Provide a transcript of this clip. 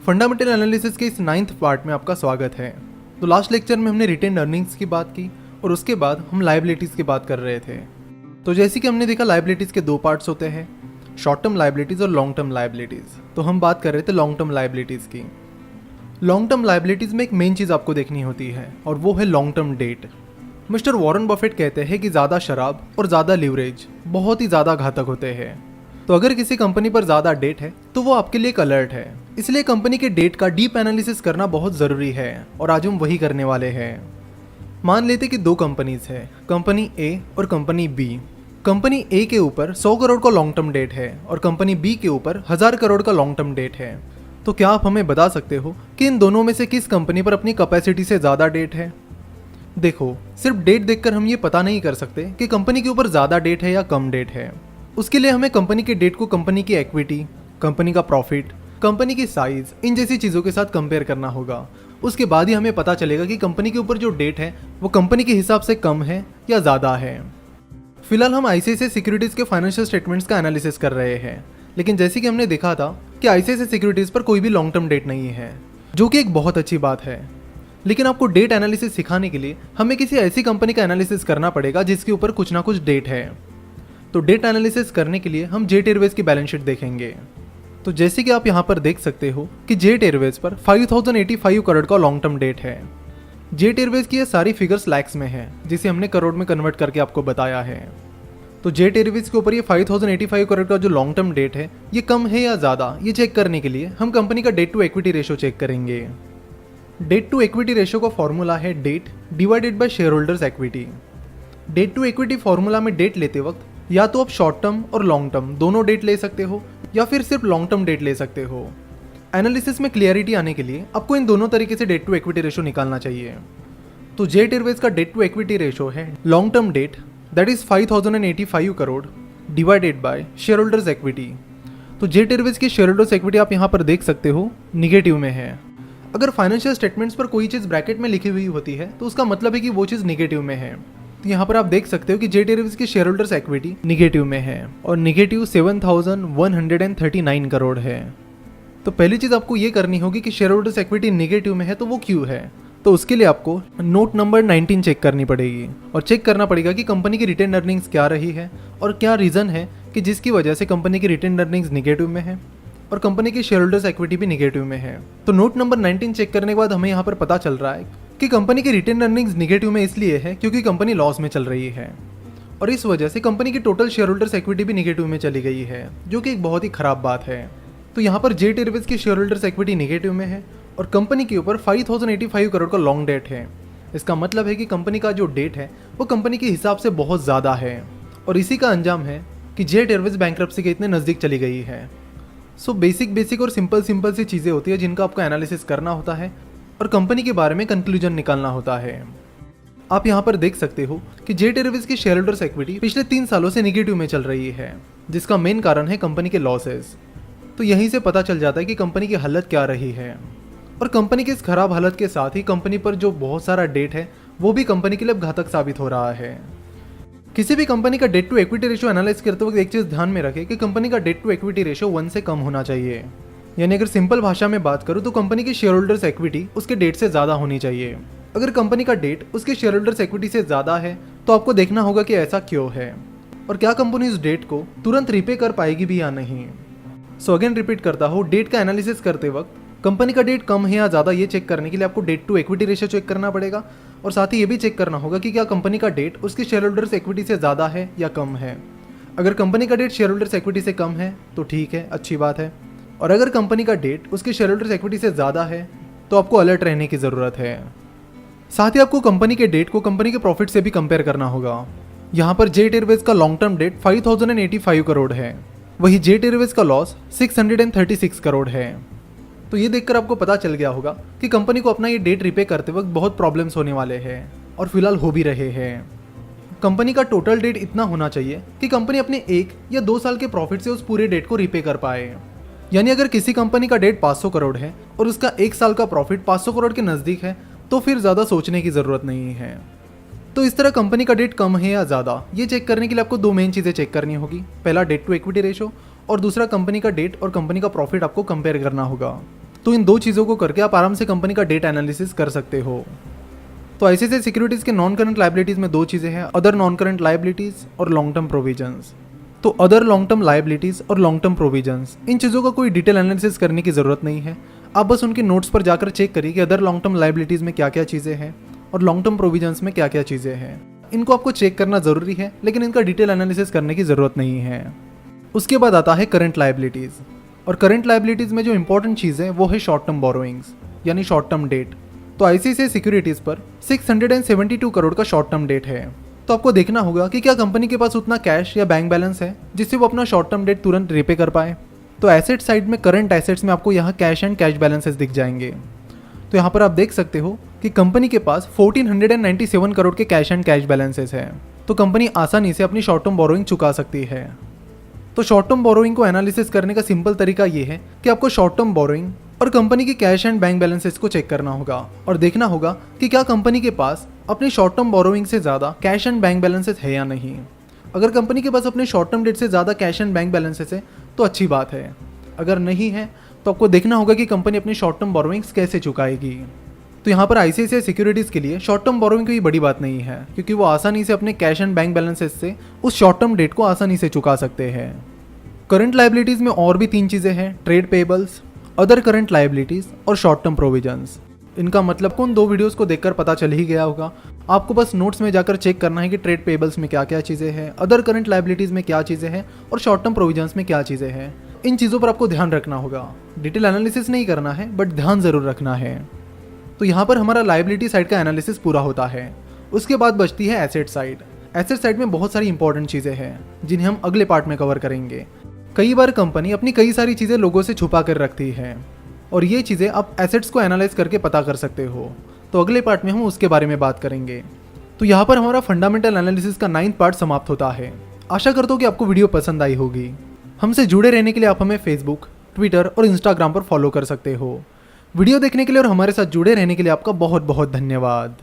Fundamental analysis के इस 9th part में आपका स्वागत है। तो लास्ट लेक्चर में हमने रिटेन अर्निंग्स की बात की और उसके बाद हम लायबिलिटीज़ की बात कर रहे थे। तो जैसे कि हमने देखा लायबिलिटीज़ के दो पार्ट्स होते हैं, शॉर्ट टर्म लायबिलिटीज़ और लॉन्ग टर्म लायबिलिटीज़। तो हम बात कर रहे थे लॉन्ग टर्म लायबिलिटीज़ की। लॉन्ग टर्म लायबिलिटीज़ में एक मेन चीज़ आपको देखनी होती है और वो है long term debt. Mister Warren Buffett कहते हैं कि ज़्यादा शराब और ज़्यादा लीवरेज बहुत ही ज़्यादा घातक होते हैं। तो अगर किसी कंपनी पर ज़्यादा डेट है तो वो आपके लिए एक अलर्ट है, इसलिए कंपनी के डेट का डीप एनालिसिस करना बहुत ज़रूरी है और आज हम वही करने वाले हैं। मान लेते कि दो कंपनीज है, कंपनी ए और कंपनी बी। कंपनी ए के ऊपर 100 करोड़ का लॉन्ग टर्म डेट है और कंपनी बी के ऊपर 1000 करोड़ का लॉन्ग टर्म डेट है। तो क्या आप हमें बता सकते हो कि इन दोनों में से किस कंपनी पर अपनी कैपेसिटी से ज़्यादा डेट है? देखो, सिर्फ डेट देखकर हम ये पता नहीं कर सकते कि कंपनी के ऊपर ज़्यादा डेट है या कम डेट है। उसके लिए हमें कंपनी के डेट को कंपनी की इक्विटी, कंपनी का प्रॉफिट, कंपनी की साइज, इन जैसी चीज़ों के साथ कंपेयर करना होगा। उसके बाद ही हमें पता चलेगा कि कंपनी के ऊपर जो डेट है वो कंपनी के हिसाब से कम है या ज़्यादा है। फिलहाल हम आईसीआईसीआई सिक्योरिटीज़ के फाइनेंशियल स्टेटमेंट्स का एनालिसिस कर रहे हैं, लेकिन जैसे कि हमने देखा था कि आईसीआईसीआई सिक्योरिटीज़ पर कोई भी लॉन्ग टर्म डेट नहीं है, जो कि एक बहुत अच्छी बात है। लेकिन आपको डेट एनालिसिस सिखाने के लिए हमें किसी ऐसी कंपनी का एनालिसिस करना पड़ेगा जिसके ऊपर कुछ ना कुछ डेट है। तो डेट एनालिसिस करने के लिए हम जेट एयरवेज की बैलेंस शीट देखेंगे। तो जैसे कि आप यहाँ पर देख सकते हो कि जेट एयरवेज पर 5085 करोड़ का लॉन्ग टर्म डेट है। जेट एयरवेज की ये सारी फिगर्स लैक्स में है, जिसे हमने करोड़ में कन्वर्ट करके आपको बताया है। तो जेट एयरवेज के ऊपर ये 5085 करोड़ का जो लॉन्ग टर्म डेट है ये कम है या ज़्यादा, ये चेक करने के लिए हम कंपनी का debt to equity ratio check करेंगे। डेट टू इक्विटी रेशो का फॉर्मूला है debt divided by share holders equity. Debt to equity formula में डेट लेते वक्त या तो आप शॉर्ट टर्म और लॉन्ग टर्म दोनों डेट ले सकते हो या फिर सिर्फ लॉन्ग टर्म डेट ले सकते हो। एनालिसिस में क्लियरिटी आने के लिए आपको इन दोनों तरीके से डेट टू इक्विटी रेशो निकालना चाहिए। तो जेट एयरवेज का डेट टू इक्विटी रेशो है long term debt that is 5085 crore divided by share holders equity. तो जेट एयरवेज की शेयर होल्डर्स इक्विटी आप यहाँ पर देख सकते हो निगेटिव में है। अगर फाइनेंशियल स्टेटमेंट्स पर कोई चीज़ ब्रैकेट में लिखी हुई होती है तो उसका मतलब है कि वो चीज़ निगेटिव में है। तो यहाँ पर आप देख सकते हो कि जेट एयरवेज की शेयर होल्डर्स इक्विटी निगेटिव में है और निगेटिव 7139 करोड़ है। तो पहली चीज़ आपको ये करनी होगी कि शेयर होल्डर्स इक्विटी निगेटिव में है तो वो क्यों है। तो उसके लिए आपको नोट नंबर 19 चेक करनी पड़ेगी और चेक करना पड़ेगा कि कंपनी की रिटेन अर्निंग्स क्या रही है और क्या रीज़न है कि जिसकी वजह से कंपनी की रिटेन अर्निंग्स निगेटिव में है और कंपनी की शेयर होल्डर्स इक्विटी भी निगेटिव में है। तो नोट नंबर 19 चेक करने के बाद हमें यहाँ पर पता चल रहा है कि कंपनी की रिटेन अर्निंग्स निगेटिव में इसलिए है क्योंकि कंपनी लॉस में चल रही है और इस वजह से कंपनी की टोटल शेयर होल्डर्स इक्विटी भी निगेटिव में चली गई है, जो कि एक बहुत ही खराब बात है। तो यहाँ पर जेट एयरवेज की शेयर होल्डर्स इक्विटी निगेटिव में है और कंपनी के ऊपर 5085 करोड़ का लॉन्ग डेट है। इसका मतलब है कि कंपनी का जो डेट है वो कंपनी के हिसाब से बहुत ज़्यादा है और इसी का अंजाम है कि जेट एयरवेज बैंक्रप्सी के इतने नज़दीक चली गई है। सो बेसिक और सिंपल सी चीज़ें होती है जिनका आपको एनालिसिस करना होता है और कंपनी के बारे में कंक्लूजन निकालना होता है। आप यहाँ पर देख सकते हो कि जेट एयरवेज की शेयर होल्डर्स इक्विटी पिछले 3 सालों से निगेटिव में चल रही है, जिसका मेन कारण है कंपनी के लॉसेस। तो यहीं से पता चल जाता है कि कंपनी की हालत क्या रही है और कंपनी की इस खराब हालत के साथ ही कंपनी पर जो बहुत सारा डेट है वो भी कंपनी के लिए घातक साबित हो रहा है। किसी भी कंपनी का debt to equity ratio analyse करते वक्त एक चीज़ ध्यान में रखें कि कंपनी का डेट टू इक्विटी रेशो 1 से कम होना चाहिए। यानी अगर सिंपल भाषा में बात करूँ तो कंपनी की शेयर होल्डर्स इक्विटी उसके डेट से ज़्यादा होनी चाहिए। अगर कंपनी का डेट उसके शेयर होल्डर्स इक्विटी से ज़्यादा है तो आपको देखना होगा कि ऐसा क्यों है और क्या कंपनी उस डेट को तुरंत रिपे कर पाएगी भी या नहीं। सो अगेन रिपीट करता हूँ, डेट का एनालिसिस करते वक्त कंपनी का डेट कम है या ज़्यादा ये चेक करने के लिए आपको debt to equity ratio check करना पड़ेगा और साथ ही ये भी चेक करना होगा कि क्या कंपनी का डेट उसके शेयर होल्डर्स इक्विटी से ज़्यादा है या कम है। अगर कंपनी का डेट शेयर होल्डर्स इक्विटी से कम है तो ठीक है, अच्छी बात है, और अगर कंपनी का डेट उसके शेयर होल्डर्स इक्विटी से ज़्यादा है तो आपको अलर्ट रहने की ज़रूरत है। साथ ही आपको कंपनी के डेट को कंपनी के प्रॉफिट से भी कंपेयर करना होगा। यहाँ पर जेट एयरवेज का लॉन्ग टर्म डेट 5085 करोड़ है, वही जेट एयरवेज का लॉस 636 करोड़ है। तो ये देखकर आपको पता चल गया होगा कि कंपनी को अपना ये डेट रिपे करते वक्त बहुत प्रॉब्लम्स होने वाले हैं और फिलहाल हो भी रहे हैं। कंपनी का टोटल डेट इतना होना चाहिए कि कंपनी अपने 1 या 2 साल के प्रॉफिट से उस पूरे डेट को रिपे कर पाए। यानी अगर किसी कंपनी का डेट 500 करोड़ है और उसका 1 साल का प्रॉफिट 500 करोड़ के नज़दीक है तो फिर ज़्यादा सोचने की ज़रूरत नहीं है। तो इस तरह कंपनी का डेट कम है या ज़्यादा ये चेक करने के लिए आपको 2 मेन चीज़ें चेक करनी होगी। पहला डेट टू इक्विटी रेशो और दूसरा कंपनी का डेट और कंपनी का प्रॉफिट आपको कंपेयर करना होगा। तो इन दो चीज़ों को करके आप आराम से कंपनी का डेट एनालिसिस कर सकते हो। तो ICICI सिक्योरिटीज़ के नॉन करंट लाइबिलिटीज़ में दो चीज़ें हैं, अदर नॉन करंट लाइबिलिटीज़ और लॉन्ग टर्म प्रोविजंस। तो अदर लॉन्ग टर्म लाइबिलिटीज़ और लॉन्ग टर्म प्रोविजंस, इन चीज़ों का कोई डिटेल एनालिसिस करने की ज़रूरत नहीं है। आप बस उनके नोट्स पर जाकर चेक करिए कि अदर लॉन्ग टर्म लाइबिलिटीज़ में क्या क्या चीज़ें हैं और लॉन्ग टर्म प्रोविजंस में क्या क्या चीज़ें हैं। इनको आपको चेक करना ज़रूरी है, लेकिन इनका डिटेल एनालिसिस करने की ज़रूरत नहीं है। उसके बाद आता है करंट लाइबिलिटीज़, और करंट लाइबिलिटीज़ में जो इंपॉर्टेंट चीज़ है वो है शॉर्ट टर्म बोरोइंग्स, यानी शॉर्ट टर्म डेट। तो ICICI सिक्योरिटीज़ पर 672 करोड़ का शॉर्ट टर्म डेट है। तो आपको देखना होगा कि क्या कंपनी के पास उतना कैश या बैंक बैलेंस है जिससे वो अपना शॉर्ट टर्म डेट तुरंत रिपे कर पाए। तो एसेट साइड में करंट एसेट्स में आपको यहाँ कैश एंड कैश बैलेंसेस दिख जाएंगे। तो यहाँ पर आप देख सकते हो कि कंपनी के पास 1497 करोड़ के कैश एंड कैश बैलेंसेस हैं। तो कंपनी आसानी से अपनी शॉर्ट टर्म बोरोइंग चुका सकती है। तो शॉर्ट टर्म बोरोइंग को एनालिसिस करने का सिंपल तरीका ये है कि आपको शॉर्ट टर्म बोरोइंग और कंपनी की कैश एंड बैंक बैलेंसेस को चेक करना होगा और देखना होगा कि क्या कंपनी के पास अपनी शॉर्ट टर्म बोरोइंग से ज़्यादा कैश एंड बैंक बैलेंसेस है या नहीं। अगर कंपनी के पास अपने शॉर्ट टर्म डेट से ज़्यादा कैश एंड बैंक बैलेंसेस है तो अच्छी बात है। अगर नहीं है तो आपको देखना होगा कि कंपनी अपनी शॉर्ट टर्म बोरोइंग्स कैसे चुकाएगी। तो यहाँ पर ICICI सिक्योरिटीज़ के लिए शॉर्ट टर्म बोरोइंग कोई बड़ी बात नहीं है, क्योंकि वो आसानी से अपने कैश एंड बैंक बैलेंसेस से उस शॉर्ट टर्म डेट को आसानी से चुका सकते हैं। करंट लाइबिलिटीज़ में और भी तीन चीज़ें हैं, trade payables, other current liabilities और शॉर्ट टर्म प्रोविजंस। इनका मतलब को उन दो वीडियोस को देखकर पता चल ही गया होगा। आपको बस नोट्स में जाकर चेक करना है कि ट्रेड पेबल्स में क्या क्या चीज़ें हैं, अदर करंट लाइबिलिटीज़ में क्या चीज़ें हैं और शॉर्ट टर्म प्रोविजंस में क्या चीज़ें हैं। इन चीज़ों पर आपको ध्यान रखना होगा। डिटेल एनालिसिस नहीं करना है, बट ध्यान ज़रूर रखना है। तो यहाँ पर हमारा लाइबिलिटी साइड का एनालिसिस पूरा होता है। उसके बाद बचती है एसेट साइड। एसेट साइड में बहुत सारी इंपॉर्टेंट चीज़ें हैं जिन्हें हम अगले पार्ट में कवर करेंगे। कई बार कंपनी अपनी कई सारी चीज़ें लोगों से छुपा कर रखती है और ये चीज़ें आप एसेट्स को एनालाइज करके पता कर सकते हो। तो अगले पार्ट में हम उसके बारे में बात करेंगे। तो यहाँ पर हमारा फंडामेंटल एनालिसिस का 9th पार्ट समाप्त होता है। आशा करता हूँ कि आपको वीडियो पसंद आई होगी। हमसे जुड़े रहने के लिए आप हमें फेसबुक, ट्विटर और इंस्टाग्राम पर फॉलो कर सकते हो। वीडियो देखने के लिए और हमारे साथ जुड़े रहने के लिए आपका बहुत बहुत धन्यवाद।